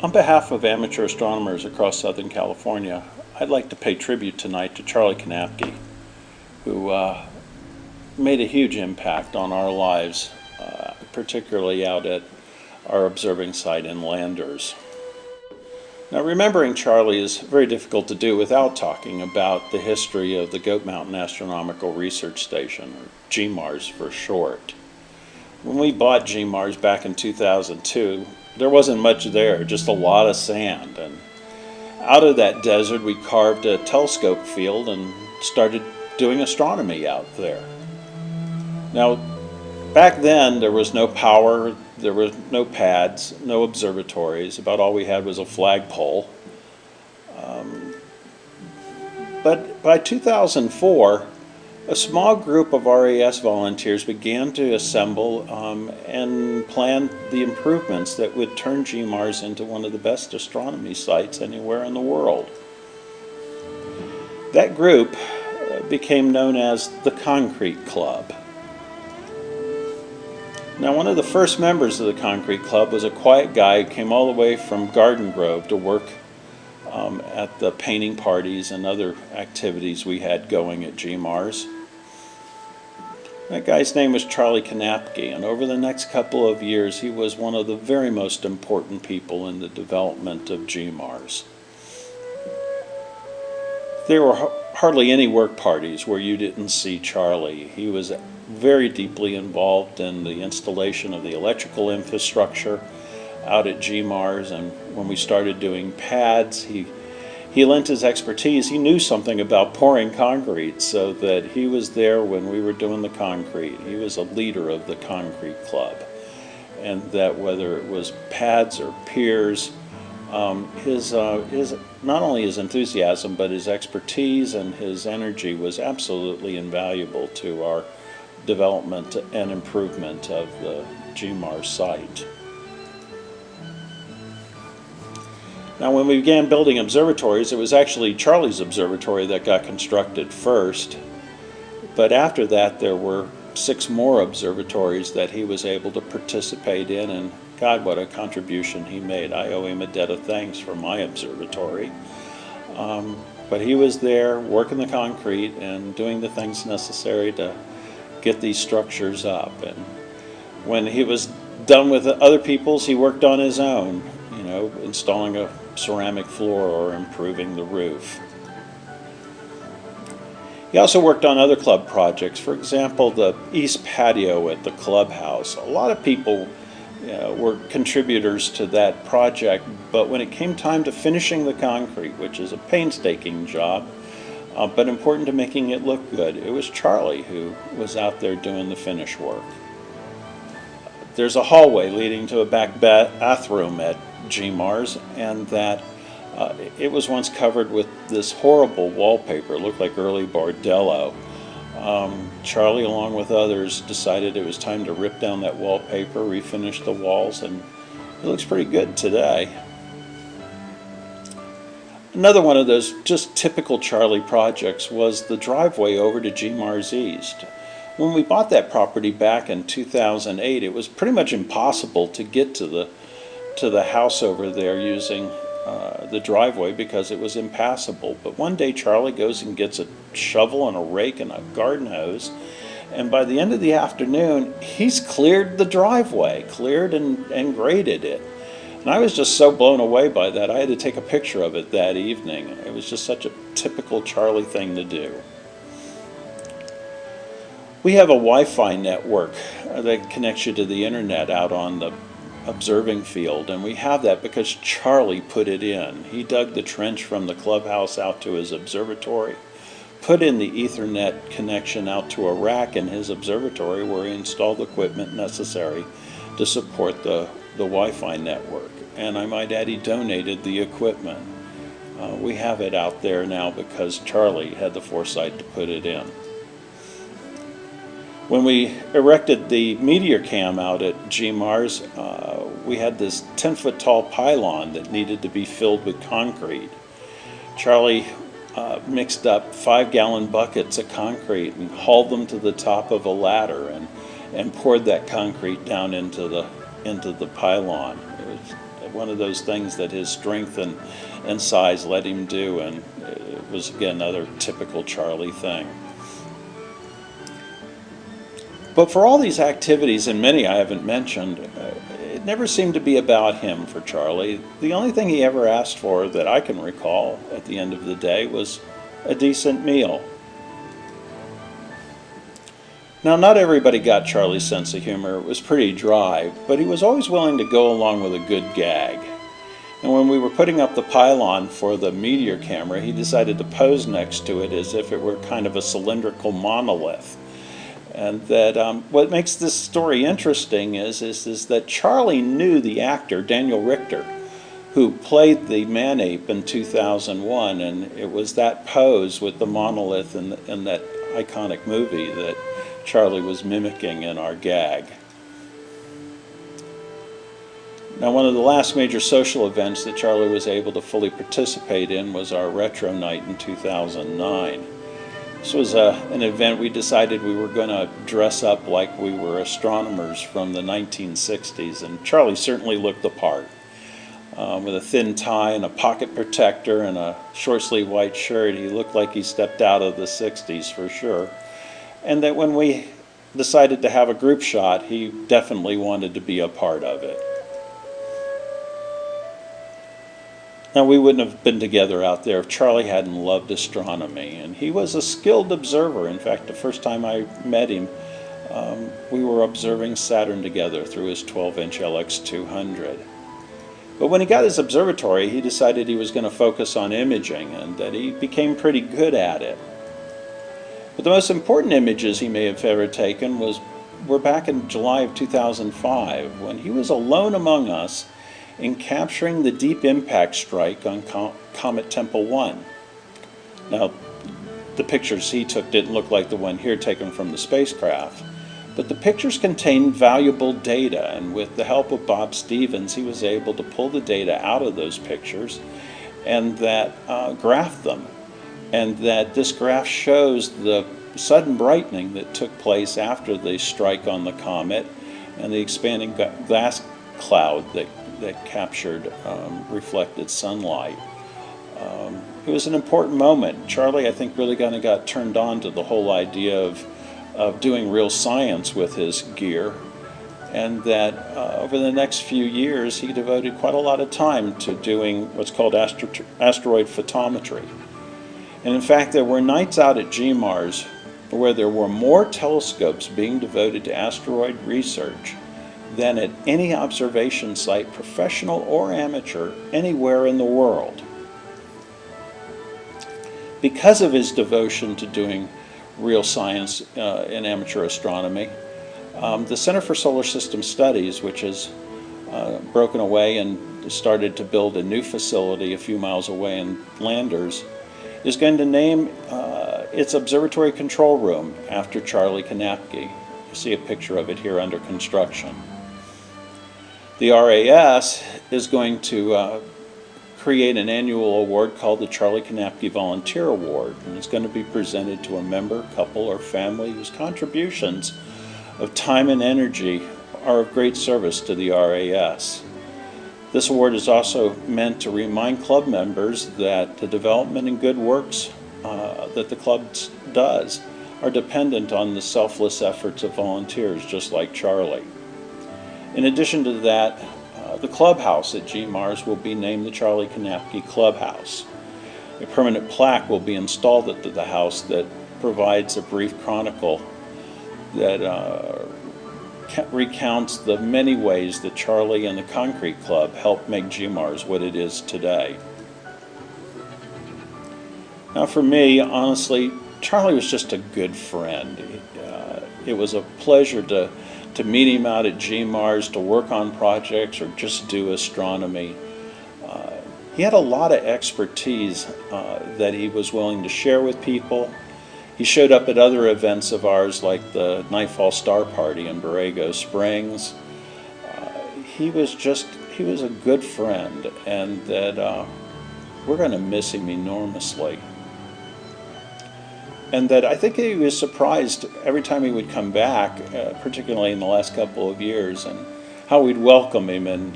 On behalf of amateur astronomers across Southern California, I'd like to pay tribute tonight to Charlie Knapke, who made a huge impact on our lives, particularly out at our observing site in Landers. Now, remembering Charlie is very difficult to do without talking about the history of the Goat Mountain Astronomical Research Station, or GMARS for short. When we bought GMARS back in 2002, there wasn't much there, just a lot of sand. And out of that desert, we carved a telescope field and started doing astronomy out there. Now, back then, there was no power, there were no pads, no observatories. About all we had was a flagpole. But by 2004, a small group of RAS volunteers began to assemble and plan the improvements that would turn GMARS into one of the best astronomy sites anywhere in the world. That group became known as the Concrete Club. Now, one of the first members of the Concrete Club was a quiet guy who came all the way from Garden Grove to work at the painting parties and other activities we had going at GMARS. That guy's name was Charlie Knapke, and over the next couple of years he was one of the very most important people in the development of GMARS. There were hardly any work parties where you didn't see Charlie. He was very deeply involved in the installation of the electrical infrastructure out at GMARS, and when we started doing pads, he lent his expertise. He knew something about pouring concrete, so that he was there when we were doing the concrete. He was a leader of the Concrete Club, and that whether it was pads or piers, his not only his enthusiasm but his expertise and his energy was absolutely invaluable to our development and improvement of the GMARS site. Now, when we began building observatories, it was actually Charlie's observatory that got constructed first, but after that there were 6 more observatories that he was able to participate in, and God, what a contribution he made. I owe him a debt of thanks for my observatory. But he was there working the concrete and doing the things necessary to get these structures up. And when he was done with other people's, he worked on his own, installing a ceramic floor or improving the roof. He also worked on other club projects. For example, the east patio at the clubhouse. A lot of people were contributors to that project, but when it came time to finishing the concrete, which is a painstaking job, but important to making it look good, it was Charlie who was out there doing the finish work. There's a hallway leading to a back bathroom at GMARS, and that it was once covered with this horrible wallpaper. It looked like early Bordello. Charlie, along with others, decided it was time to rip down that wallpaper, refinish the walls, and it looks pretty good today. Another one of those just typical Charlie projects was the driveway over to GMARS East. When we bought that property back in 2008, it was pretty much impossible to get to the house over there using the driveway because it was impassable. But one day Charlie goes and gets a shovel and a rake and a garden hose, and by the end of the afternoon he's cleared the driveway, cleared and graded it. And I was just so blown away by that, I had to take a picture of it that evening. It was just such a typical Charlie thing to do. We have a Wi-Fi network that connects you to the internet out on the observing field, and we have that because Charlie put it in. He dug the trench from the clubhouse out to his observatory, put in the Ethernet connection out to a rack in his observatory where he installed the equipment necessary to support the Wi-Fi network. And I might add, he donated the equipment. We have it out there now because Charlie had the foresight to put it in. When we erected the meteor cam out at GMARS, we had this 10-foot tall pylon that needed to be filled with concrete. Charlie mixed up 5-gallon buckets of concrete and hauled them to the top of a ladder and poured that concrete down into the pylon. It was one of those things that his strength and size let him do, and it was, again, another typical Charlie thing. But for all these activities, and many I haven't mentioned, it never seemed to be about him for Charlie. The only thing he ever asked for that I can recall at the end of the day was a decent meal. Now, not everybody got Charlie's sense of humor. It was pretty dry, but he was always willing to go along with a good gag. And when we were putting up the pylon for the meteor camera, he decided to pose next to it as if it were kind of a cylindrical monolith. And that what makes this story interesting is that Charlie knew the actor, Daniel Richter, who played the man-ape in 2001, and it was that pose with the monolith in that iconic movie that Charlie was mimicking in our gag. Now, one of the last major social events that Charlie was able to fully participate in was our retro night in 2009. This was an event we decided we were going to dress up like we were astronomers from the 1960s, and Charlie certainly looked the part. With a thin tie and a pocket protector and a short-sleeve white shirt, he looked like he stepped out of the 60s for sure. And that when we decided to have a group shot, he definitely wanted to be a part of it. Now, we wouldn't have been together out there if Charlie hadn't loved astronomy, and he was a skilled observer. In fact, the first time I met him, we were observing Saturn together through his 12-inch LX200. But when he got his observatory, he decided he was going to focus on imaging, and that he became pretty good at it. But the most important images he may have ever taken were back in July of 2005, when he was alone among us in capturing the deep impact strike on Comet Tempel 1. Now, the pictures he took didn't look like the one here taken from the spacecraft, but the pictures contained valuable data, and with the help of Bob Stevens, he was able to pull the data out of those pictures and that graph them. And that this graph shows the sudden brightening that took place after the strike on the comet and the expanding gas cloud that captured reflected sunlight. It was an important moment. Charlie, I think, really kind of got turned on to the whole idea of doing real science with his gear, and that over the next few years he devoted quite a lot of time to doing what's called asteroid photometry. And in fact, there were nights out at GMARS where there were more telescopes being devoted to asteroid research than at any observation site, professional or amateur, anywhere in the world. Because of his devotion to doing real science in amateur astronomy, the Center for Solar System Studies, which has broken away and started to build a new facility a few miles away in Landers, is going to name its observatory control room after Charlie Knapke. You see a picture of it here under construction. The RAS is going to create an annual award called the Charlie Knapke Volunteer Award, and it's going to be presented to a member, couple, or family whose contributions of time and energy are of great service to the RAS. This award is also meant to remind club members that the development and good works that the club does are dependent on the selfless efforts of volunteers just like Charlie. In addition to that, the clubhouse at GMARS will be named the Charlie Knapke Clubhouse. A permanent plaque will be installed at the house that provides a brief chronicle that recounts the many ways that Charlie and the Concrete Club helped make GMARS what it is today. Now, for me, honestly, Charlie was just a good friend. It was a pleasure to meet him out at GMARS, to work on projects, or just do astronomy. He had a lot of expertise that he was willing to share with people. He showed up at other events of ours like the Nightfall Star Party in Borrego Springs. He was a good friend, and that we're going to miss him enormously. And that I think he was surprised every time he would come back, particularly in the last couple of years, and how we'd welcome him and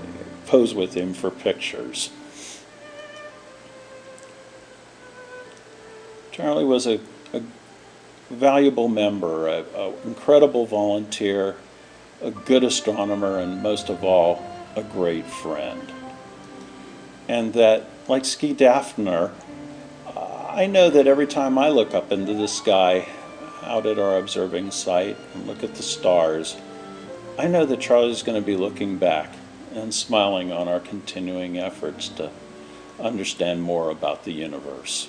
pose with him for pictures. Charlie was a valuable member, an incredible volunteer, a good astronomer, and most of all, a great friend. And that, like Ski Daphner, I know that every time I look up into the sky out at our observing site and look at the stars, I know that Charlie's going to be looking back and smiling on our continuing efforts to understand more about the universe.